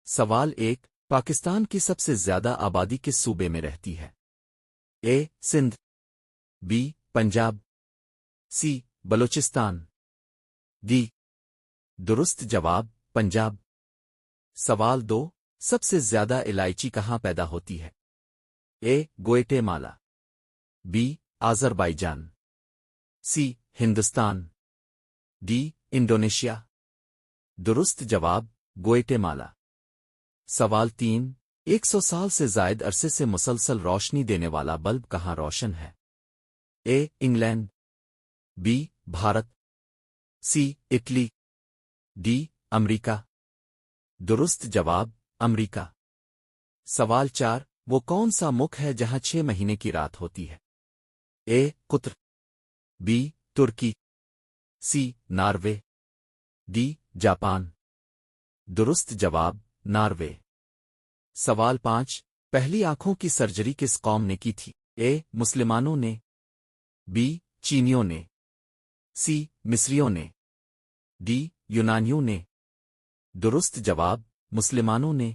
سوال ایک پاکستان کی سب سے زیادہ آبادی کس صوبے میں رہتی ہے؟ A Sindh, B Punjab, C Balochistan, D درست جواب پنجاب۔ سوال دو سب سے زیادہ الائچی کہاں پیدا ہوتی ہے؟ A Guatemala, B Azerbaijan, C Hindustan, D Indonesia. درست جواب گوئٹے مالا۔ سوال تین 100 سال سے زائد عرصے سے مسلسل روشنی دینے والا بلب کہاں روشن ہے؟ A England, B Bharat, C اٹلی، ڈی امریکا۔ درست جواب امریکا۔ سوال چار وہ کون سا ملک ہے جہاں 6 مہینے کی رات ہوتی ہے؟ A Qatar, B Turkey, C Norway, D Japan. درست جواب ناروے۔ سوال پانچ پہلی آنکھوں کی سرجری کس قوم نے کی تھی؟ اے مسلمانوں نے، بی چینیوں نے، سی مصریوں نے، ڈی یونانیوں نے۔ درست جواب مسلمانوں نے۔